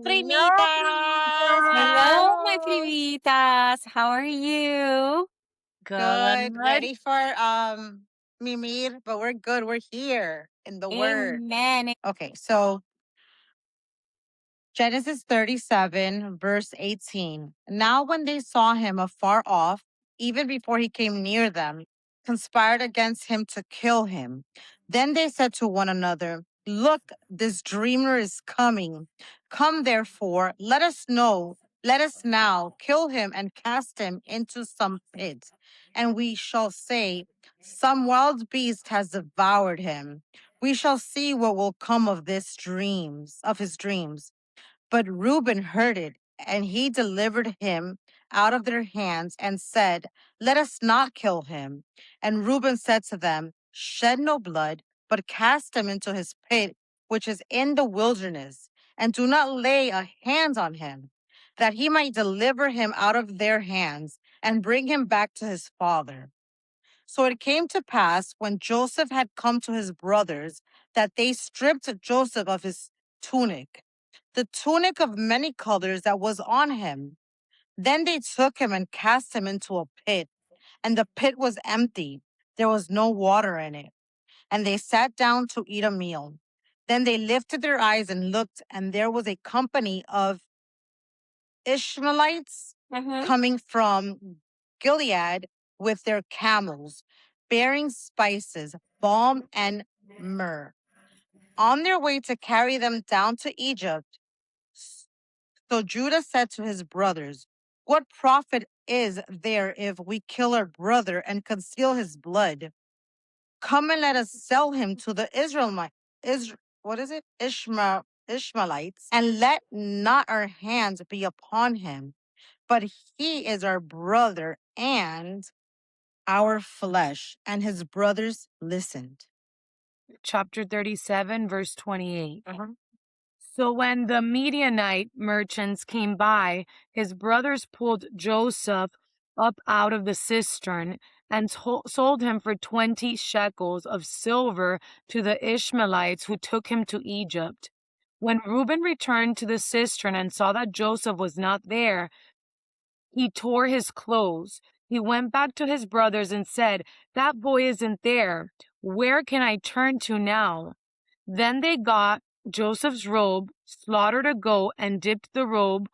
Hello, primitas! Hello, my Hello! primitas. How are you? Good. Good. Ready for Mimir, but we're good. We're here in the word. Amen. Okay, so Genesis 37, verse 18. Now, when they saw him afar off, even before he came near them, conspired against him to kill him. Then they said to one another, Look, this dreamer is coming. Come, therefore, let us now kill him and cast him into some pit. And we shall say, Some wild beast has devoured him. We shall see what will come of his dreams. But Reuben heard it, and he delivered him out of their hands and said, Let us not kill him. And Reuben said to them, Shed no blood, but cast him into his pit, which is in the wilderness, and do not lay a hand on him, that he might deliver him out of their hands and bring him back to his father. So it came to pass when Joseph had come to his brothers that they stripped Joseph of his tunic, the tunic of many colors that was on him. Then they took him and cast him into a pit, and the pit was empty. There was no water in it. And they sat down to eat a meal. Then they lifted their eyes and looked, and there was a company of Ishmaelites Mm-hmm. coming from Gilead with their camels, bearing spices, balm, and myrrh, on their way to carry them down to Egypt. So Judah said to his brothers, What profit is there if we kill our brother and conceal his blood? Come and let us sell him to the what is it? Ishmaelites, and let not our hands be upon him, but he is our brother and our flesh. And his brothers listened. Chapter 37, verse 28. Uh-huh. So when the Midianite merchants came by, his brothers pulled Joseph up out of the cistern and sold him for 20 shekels of silver to the Ishmaelites who took him to Egypt. When Reuben returned to the cistern and saw that Joseph was not there, he tore his clothes. He went back to his brothers and said, That boy isn't there. Where can I turn to now? Then they got Joseph's robe, slaughtered a goat, and dipped the robe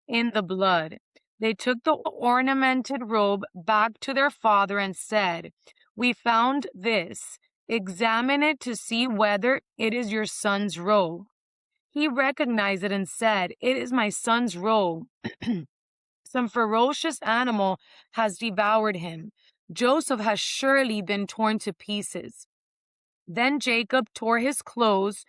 in the blood. They took the ornamented robe back to their father and said, We found this. Examine it to see whether it is your son's robe. He recognized it and said, It is my son's robe. Some ferocious animal has devoured him. Joseph has surely been torn to pieces. Then Jacob tore his clothes,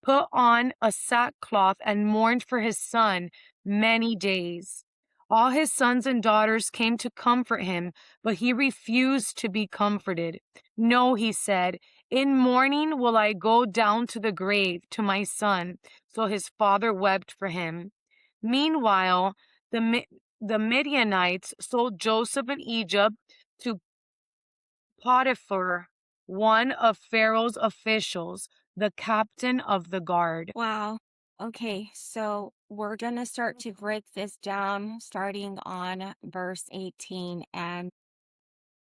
put on a sackcloth, and mourned for his son many days. All his sons and daughters came to comfort him, but he refused to be comforted. No, he said, in mourning will I go down to the grave to my son. So his father wept for him. Meanwhile, the Midianites sold Joseph in Egypt to Potiphar, one of Pharaoh's officials, the captain of the guard. Wow. Okay, so we're going to start to break this down starting on verse 18. And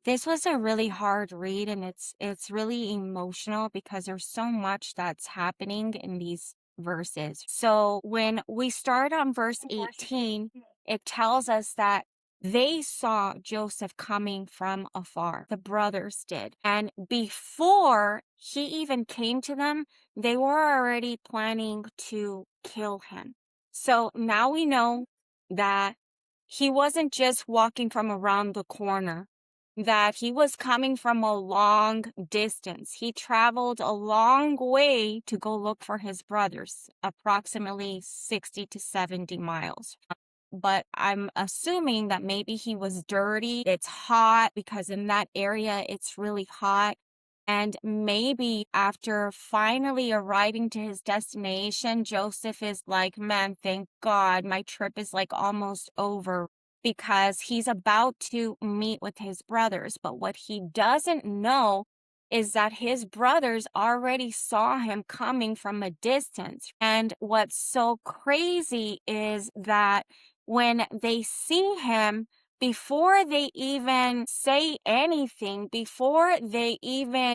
this was a really hard read, and it's really emotional because there's so much that's happening in these verses. So when we start on verse 18, it tells us that they saw Joseph coming from afar. The brothers did. And before he even came to them, they were already planning to kill him. So now we know that he wasn't just walking from around the corner, that he was coming from a long distance. He traveled a long way to go look for his brothers, approximately 60 to 70 miles. But I'm assuming that maybe he was dirty. It's hot because in that area, it's really hot. And maybe after finally arriving to his destination, Joseph is like, man, thank God, my trip is like almost over, because he's about to meet with his brothers. But what he doesn't know is that his brothers already saw him coming from a distance. And what's so crazy is that when they see him, before they even say anything, before they even,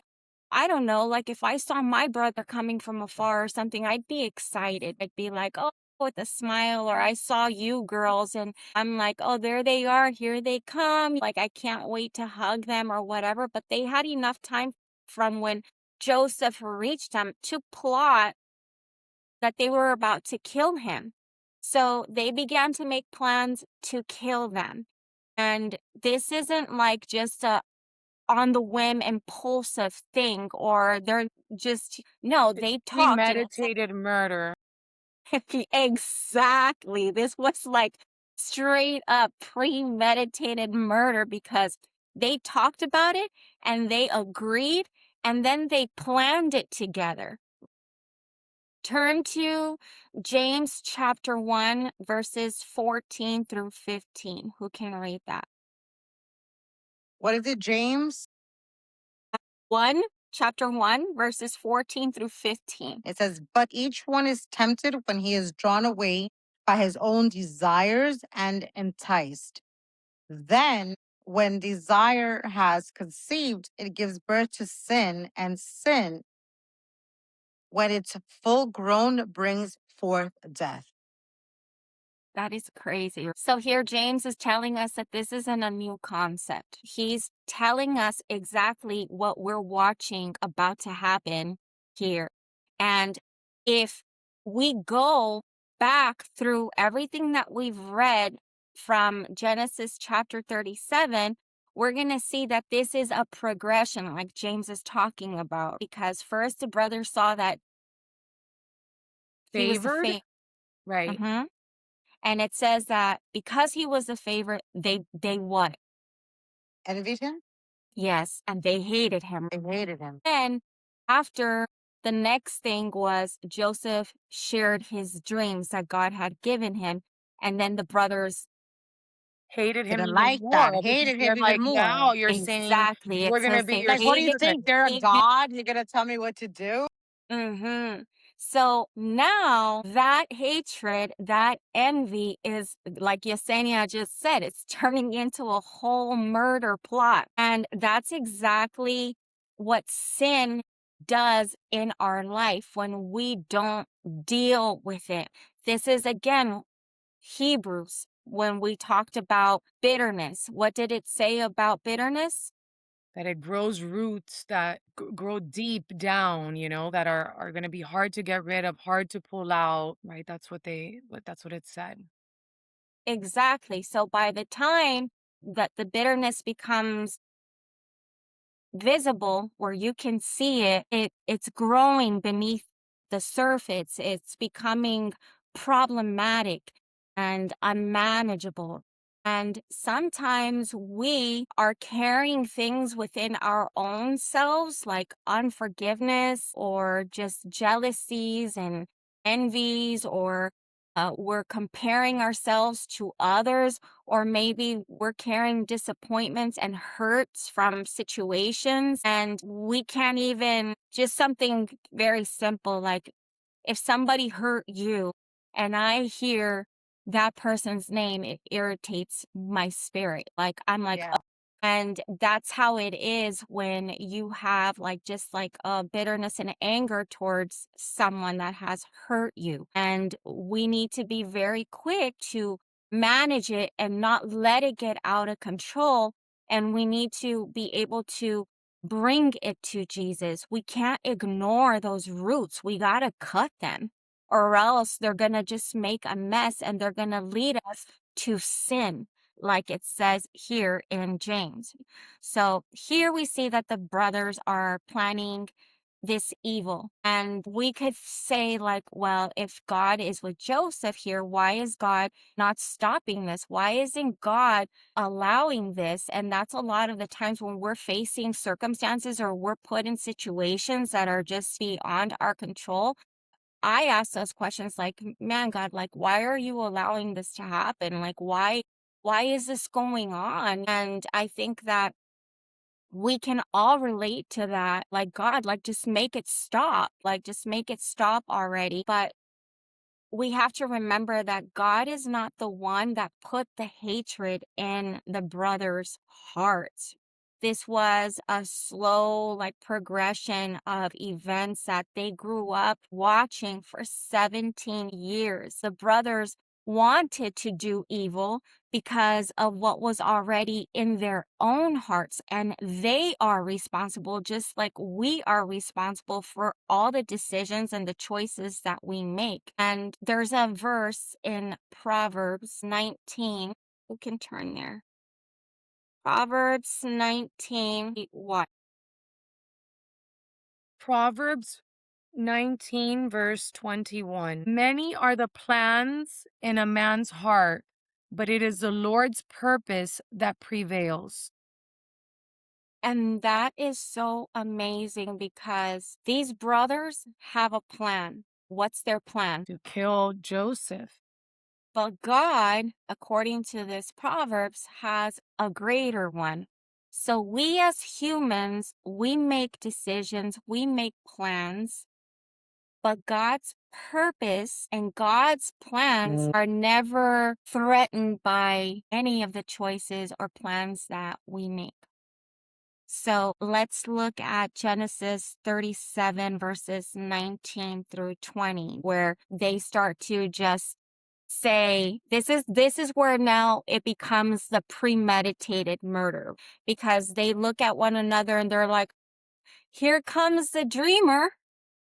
I don't know, like if I saw my brother coming from afar or something, I'd be excited. I'd be like, oh, with a smile, or I saw you girls and I'm like, oh, there they are, here they come. Like, I can't wait to hug them or whatever. But they had enough time from when Joseph reached them to plot that they were about to kill him. So they began to make plans to kill them. And this isn't like just a on the whim impulsive thing, or they're just, no, It's they talked and it said premeditated murder. exactly. This was like straight up premeditated murder because they talked about it and they agreed and then they planned it together. Turn to James chapter 1, verses 14 through 15. Who can read that? What is it, James? 1, chapter 1, verses 14 through 15. It says, but each one is tempted when he is drawn away by his own desires and enticed. Then, when desire has conceived, it gives birth to sin, and sin, when it's full grown, brings forth death. That is crazy. So here James is telling us that this isn't a new concept. He's telling us exactly what we're watching about to happen here. And if we go back through everything that we've read from Genesis chapter 37, we're going to see that this is a progression like James is talking about. Because first the brother saw that he was the Favored? favorite. Right. And it says that because he was the favorite, they what? Envied him? Yes, and they hated him. They hated him. Then after the next thing was Joseph shared his dreams that God had given him, and then the brothers Hated him Didn't even like that. more because Hated they're him even like, more. now you're saying exactly. It we're gonna says be they your Like, what do you hated think? servant. You're a him. god? You're going to tell me what to do? Mm-hmm. So now that hatred, that envy is, like Yesenia just said, it's turning into a whole murder plot. And that's exactly what sin does in our life when we don't deal with it. This is again Hebrews when we talked about bitterness. What did it say about bitterness? That it grows roots that grow deep down, that are going to be hard to get rid of, hard to pull out, right? That's what it said. Exactly. So by the time that the bitterness becomes visible where you can see it's growing beneath the surface. It's becoming problematic and unmanageable. And sometimes we are carrying things within our own selves, like unforgiveness or just jealousies and envies, or we're comparing ourselves to others, or maybe we're carrying disappointments and hurts from situations and we can't even, just something very simple like if somebody hurt you and I hear that person's name, it irritates my spirit. Like I'm like, Yeah. and that's how it is when you have like just like a bitterness and anger towards someone that has hurt you. And we need to be very quick to manage it and not let it get out of control. And we need to be able to bring it to Jesus. We can't ignore those roots. We got to cut them, or else they're going to just make a mess and they're going to lead us to sin, like it says here in James. So here we see that the brothers are planning this evil. And we could say, like, well, if God is with Joseph here, why is God not stopping this? Why isn't God allowing this? And that's a lot of the times when we're facing circumstances or we're put in situations that are just beyond our control. I ask those questions like, man, God, like, why are you allowing this to happen? Like, why is this going on? And I think that we can all relate to that. Like, God, like, just make it stop. Like, just make it stop already. But we have to remember that God is not the one that put the hatred in the brothers' hearts. This was a slow, like, progression of events that they grew up watching for 17 years. The brothers wanted to do evil because of what was already in their own hearts. And they are responsible, just like we are responsible for all the decisions and the choices that we make. And there's a verse in Proverbs 19. We can turn there. Proverbs 19, what? Proverbs 19, verse 21. Many are the plans in a man's heart, but it is the Lord's purpose that prevails. And that is so amazing because these brothers have a plan. What's their plan? To kill Joseph. But God, according to this Proverbs, has a greater one. So we as humans, we make decisions, we make plans, but God's purpose and God's plans are never threatened by any of the choices or plans that we make. So let's look at Genesis 37, verses 19 through 20, where they start to just say, this is where now it becomes the premeditated murder, because they look at one another and they're like, here comes the dreamer.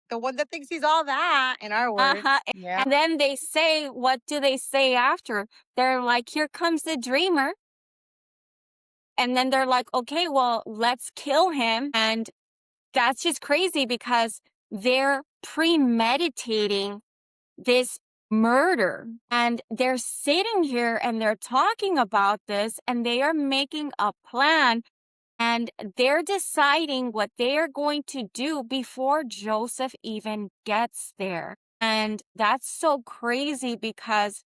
The one that thinks he's all that, in our Uh-huh. words. Yeah. And then they say, what do they say after? They're like, here comes the dreamer. And then they're like, okay, well, let's kill him. And that's just crazy because they're premeditating this murder, and they're sitting here and they're talking about this, and they are making a plan, and they're deciding what they are going to do before Joseph even gets there. And that's so crazy because,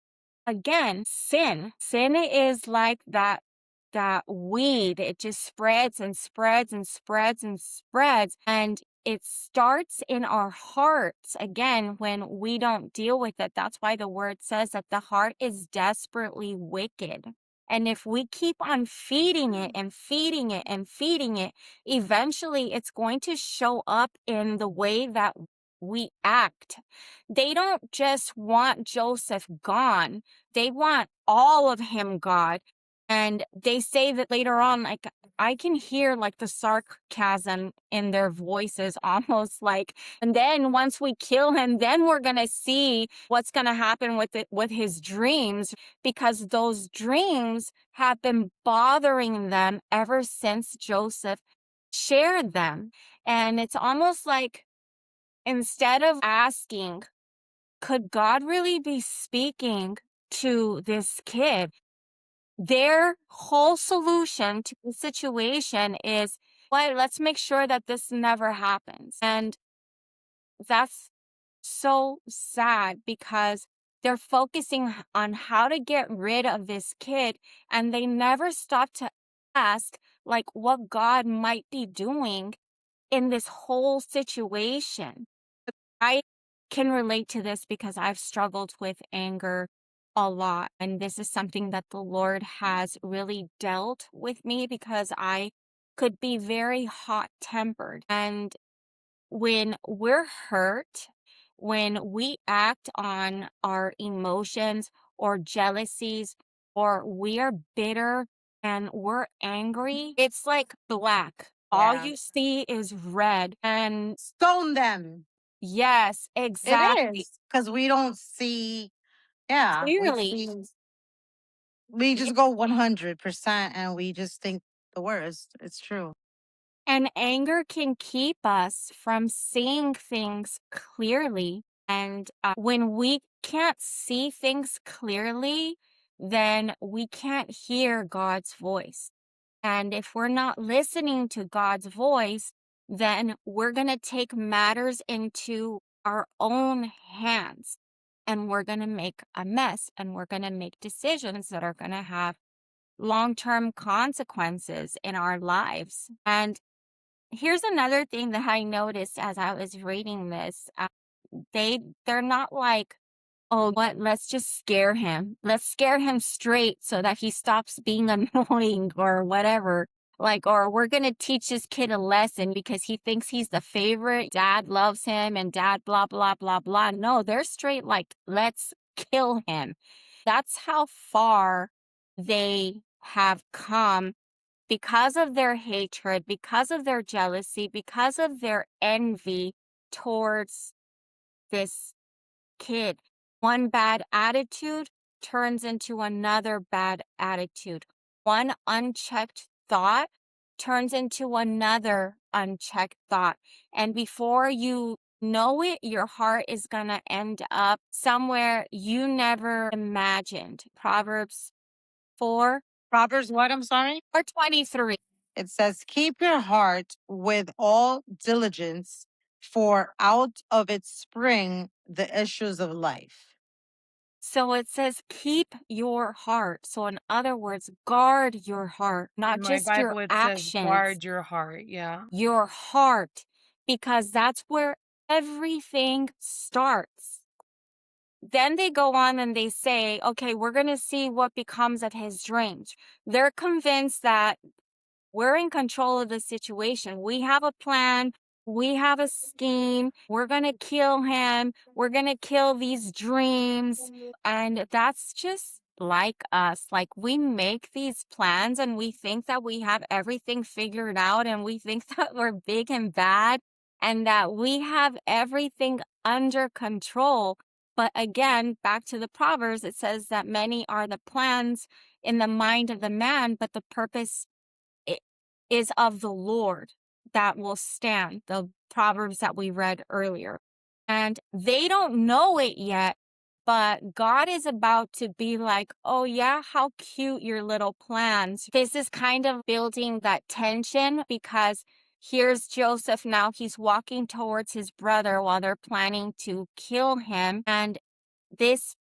again, sin is like that weed. It just spreads and spreads and spreads and spreads. And it starts in our hearts again when we don't deal with it. That's why the word says that the heart is desperately wicked. And if we keep on feeding it and feeding it and feeding it, eventually it's going to show up in the way that we act. They don't just want Joseph gone, they want all of him, God. And they say that later on, like, I can hear like the sarcasm in their voices, almost like, and then once we kill him, then we're going to see what's going to happen with it, with his dreams, because those dreams have been bothering them ever since Joseph shared them. And it's almost like, instead of asking, could God really be speaking to this kid? Their whole solution to the situation is, well, let's make sure that this never happens. And that's so sad because they're focusing on how to get rid of this kid, and they never stop to ask, like, what God might be doing in this whole situation. I can relate to this because I've struggled with anger a lot. And this is something that the Lord has really dealt with me because I could be very hot tempered. And when we're hurt, when we act on our emotions or jealousies, or we are bitter and we're angry, it's like black. All Yeah. you see is red. And Stone them. yes, It exactly. is. Because we don't see, yeah, Clearly. we Yeah. just go 100% and we just think the worst. It's true. And anger can keep us from seeing things clearly. And when we can't see things clearly, then we can't hear God's voice. And if we're not listening to God's voice, then we're going to take matters into our own hands, and we're going to make a mess, and we're going to make decisions that are going to have long-term consequences in our lives. And here's another thing that I noticed as I was reading this. They're not like, "Oh, what? Let's just scare him. Let's scare him straight so that he stops being annoying or whatever." Like, or we're going to teach this kid a lesson because he thinks he's the favorite. Dad loves him and dad, blah, blah, blah, blah. No, they're straight like, let's kill him. That's how far they have come because of their hatred, because of their jealousy, because of their envy towards this kid. One bad attitude turns into another bad attitude. One unchecked thought turns into another unchecked thought. And before you know it, your heart is going to end up somewhere you never imagined. Proverbs 4 Proverbs what? I'm sorry. or 23. It says, keep your heart with all diligence, for out of it spring the issues of life. So it says, keep your heart. So, in other words, guard your heart, not In my just your Bible, it says, actions, guard your heart. Yeah. your heart, because that's where everything starts. Then they go on and they say, okay, we're going to see what becomes of his dreams. They're convinced that we're in control of the situation. We have a plan. We have a scheme. We're going to kill him. We're going to kill these dreams. And that's just like us. Like we make these plans and we think that we have everything figured out and we think that we're big and bad and that we have everything under control. But again, back to the Proverbs, it says that many are the plans in the mind of the man, but the purpose it is of the Lord that will stand, the Proverbs that we read earlier. And they don't know it yet, but God is about to be like, oh, yeah, how cute your little plans. This is kind of building that tension because here's Joseph now. He's walking towards his brother while they're planning to kill him. And this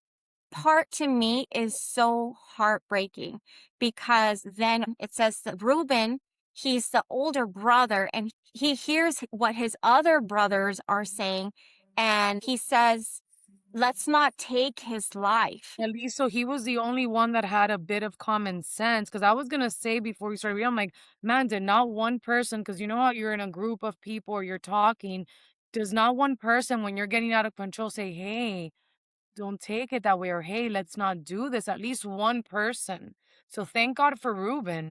part to me is so heartbreaking because then it says that Reuben, he's the older brother and he hears what his other brothers are saying and he says, let's not take his life. At least so he was the only one that had a bit of common sense. Because I was gonna say before we started, I'm like, man, did not one person, because you know how you're in a group of people or you're talking, does not one person when you're getting out of control say, hey, don't take it that way, or hey, let's not do this. At least one person. So thank God for Ruben.